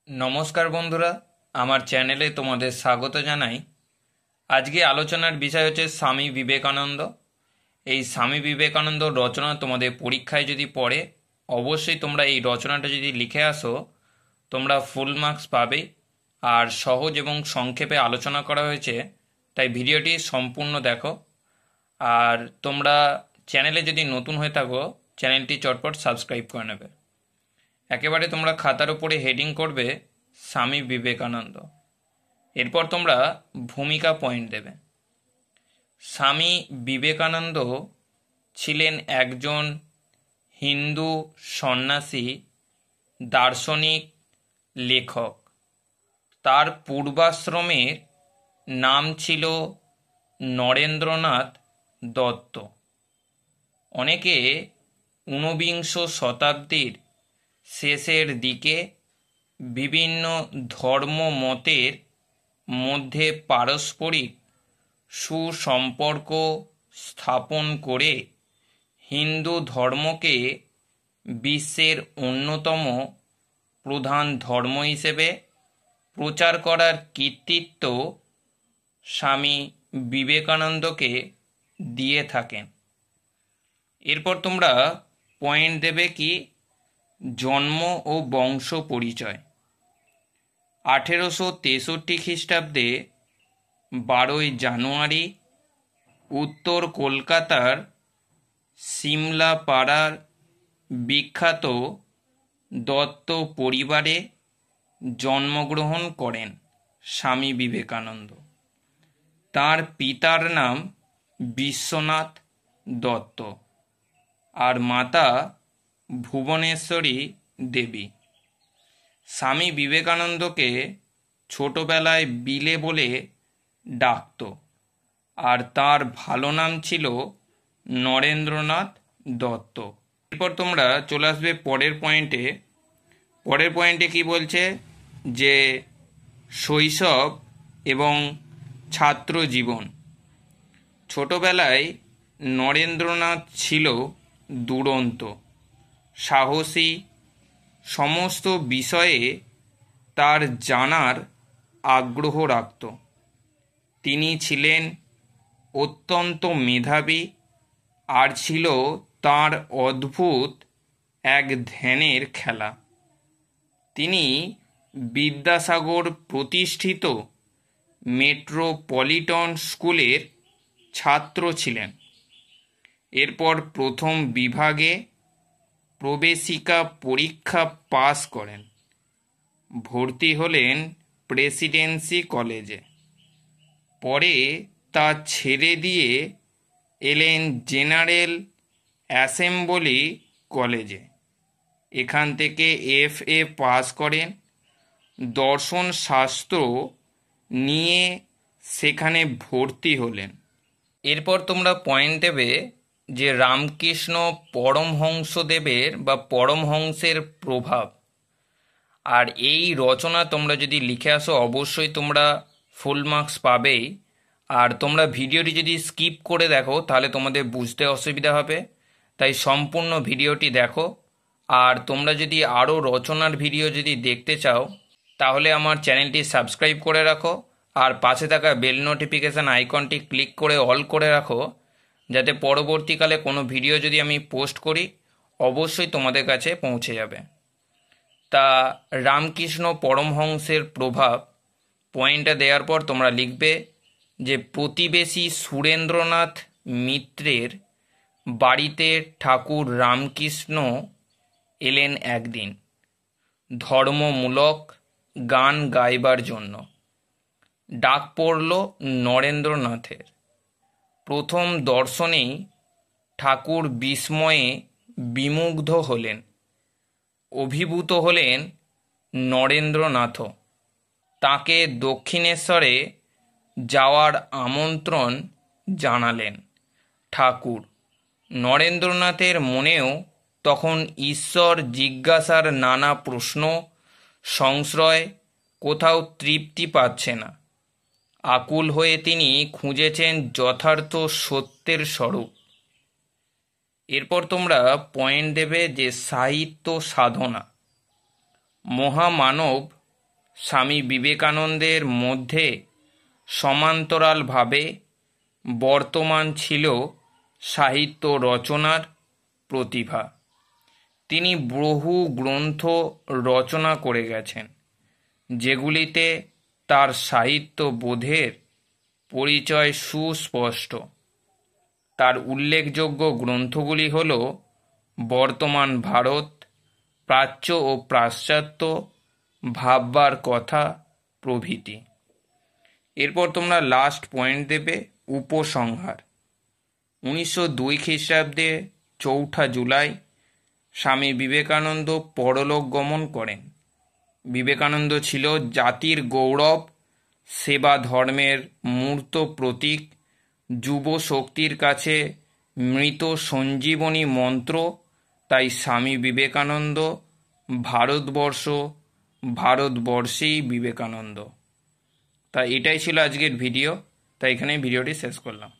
নমস্কার বন্ধুরা, আমার চ্যানেলে তোমাদের স্বাগত জানাই। আজকে আলোচনার বিষয় হচ্ছে স্বামী বিবেকানন্দ। এই স্বামী বিবেকানন্দ রচনা তোমাদের পরীক্ষায় যদি পড়ে, অবশ্যই তোমরা এই রচনাটা যদি লিখে আসো তোমরা ফুল মার্কস পাবে। আর সহজ এবং সংক্ষেপে আলোচনা করা হয়েছে, তাই ভিডিওটি সম্পূর্ণ দেখো। আর তোমরা চ্যানেলে যদি নতুন হয়ে থাকো, চ্যানেলটি চটপট সাবস্ক্রাইব করে নেবে। একেবারে তোমরা খাতার উপরে হেডিং করবে স্বামী বিবেকানন্দ। এরপর তোমরা ভূমিকা পয়েন্ট দেবে। স্বামী বিবেকানন্দ ছিলেন একজন হিন্দু সন্ন্যাসী, দার্শনিক, লেখক। তার পূর্বাশ্রমের নাম ছিল নরেন্দ্রনাথ দত্ত। অনেকে ঊনবিংশ শতাব্দীর শেষের দিকে বিভিন্ন ধর্মমতের মধ্যে পারস্পরিক সুসম্পর্ক স্থাপন করে হিন্দু ধর্মকে বিশ্বের অন্যতম প্রধান ধর্ম হিসেবে প্রচার করার কৃতিত্ব স্বামী বিবেকানন্দকে দিয়ে থাকেন। এরপর তোমরা পয়েন্ট দেবে কি জন্ম ও বংশ পরিচয়। 1863 খ্রিস্টাব্দে 12ই জানুয়ারি উত্তর কলকাতার সিমলা পাড়ার বিখ্যাত দত্ত পরিবারে জন্মগ্রহণ করেন স্বামী বিবেকানন্দ। তার পিতার নাম বিশ্বনাথ দত্ত আর মাতা ভুবনেশ্বরী দেবী। স্বামী বিবেকানন্দকে ছোটবেলায় বিলে বলে ডাকত, আর তার ভালো নাম ছিল নরেন্দ্রনাথ দত্ত। এরপর তোমরা চলে আসবে পরের পয়েন্টে। পরের পয়েন্টে কি বলছে যে শৈশব এবং ছাত্র জীবন। ছোটবেলায় নরেন্দ্রনাথ ছিল দুরন্ত, সাহসী। সমস্ত বিষয়ে তার জানার আগ্রহ রাখত। তিনি ছিলেন অত্যন্ত মেধাবী, আর ছিল তার অদ্ভুত এক ধ্যানের খেলা। তিনি বিদ্যাসাগর প্রতিষ্ঠিত মেট্রোপলিটন স্কুলের ছাত্র ছিলেন। এরপর প্রথম বিভাগে প্রবেশিকা পরীক্ষা পাস করেন। ভর্তি হলেন প্রেসিডেন্সি কলেজে। পরে তা ছেড়ে দিয়ে এলেন জেনারেল অ্যাসেম্বলি কলেজে। এখান থেকে FA পাস করেন। দর্শন শাস্ত্র নিয়ে সেখানে ভর্তি হলেন। এরপর তোমরা পয়েন্ট দেবে যে রামকৃষ্ণ পরমহংসদেবের বা পরমহংসের প্রভাব। আর এই রচনা তোমরা যদি লিখে আসো অবশ্যই তোমরা ফুল মার্কস পাবেই। আর তোমরা ভিডিওটি যদি স্কিপ করে দেখো তাহলে তোমাদের বুঝতে অসুবিধা হবে, তাই সম্পূর্ণ ভিডিওটি দেখো। আর তোমরা যদি আরও রচনার ভিডিও যদি দেখতে চাও তাহলে আমার চ্যানেলটি সাবস্ক্রাইব করে রাখো, আর পাশে থাকা বেল নোটিফিকেশান আইকনটি ক্লিক করে অল করে রাখো, যাতে পরবর্তীকালে কোনো ভিডিও যদি আমি পোস্ট করি অবশ্যই তোমাদের কাছে পৌঁছে যাবে। তা রামকৃষ্ণ পরমহংসের প্রভাব পয়েন্টটা দেওয়ার পর তোমরা লিখবে যে প্রতিবেশী সুরেন্দ্রনাথ মিত্রের বাড়িতে ঠাকুর রামকৃষ্ণ এলেন একদিন ধর্মমূলক গান গাইবার জন্য। ডাক পড়ল নরেন্দ্রনাথের। প্রথম দর্শনেই ঠাকুর বিস্ময়ে বিমুগ্ধ হলেন। অভিভূত হলেন নরেন্দ্রনাথও। তাকে দক্ষিণেশ্বরে যাওয়ার আমন্ত্রণ জানালেন ঠাকুর। নরেন্দ্রনাথের মনেও তখন ঈশ্বর জিজ্ঞাসার নানা প্রশ্ন, সংশয়, কোথাও তৃপ্তি পাচ্ছে না। আকুল হয়ে তিনি খুঁজেছেন যথার্থ সত্যের স্বরূপ। এরপর তোমরা পয়েন্ট দেবে যে সাহিত্য সাধনা। মহামানব স্বামী বিবেকানন্দের মধ্যে সমান্তরালভাবে বর্তমান ছিল সাহিত্য রচনার প্রতিভা। তিনি বহু গ্রন্থ রচনা করে গেছেন, যেগুলিতে তার সাহিত্য বোধের পরিচয় সুস্পষ্ট। তার উল্লেখযোগ্য গ্রন্থগুলি হল বর্তমান ভারত, প্রাচ্য ও পাশ্চাত্য, ভাববার কথা প্রভৃতি। এরপর তোমরা লাস্ট পয়েন্ট দেবে উপসংহার। 1902 খ্রিস্টাব্দে 4 জুলাই স্বামী বিবেকানন্দ পরলোক গমন করেন। বিবেকানন্দ ছিল জাতির গৌরব, সেবা ধর্মের মূর্ত প্রতীক, যুব শক্তির কাছে মৃত সঞ্জীবনী মন্ত্র। তাই স্বামী বিবেকানন্দ, ভারতবর্ষেই বিবেকানন্দ। তাই এটাই ছিল আজকের ভিডিও। তাই এখানে ভিডিওটি শেষ করলাম।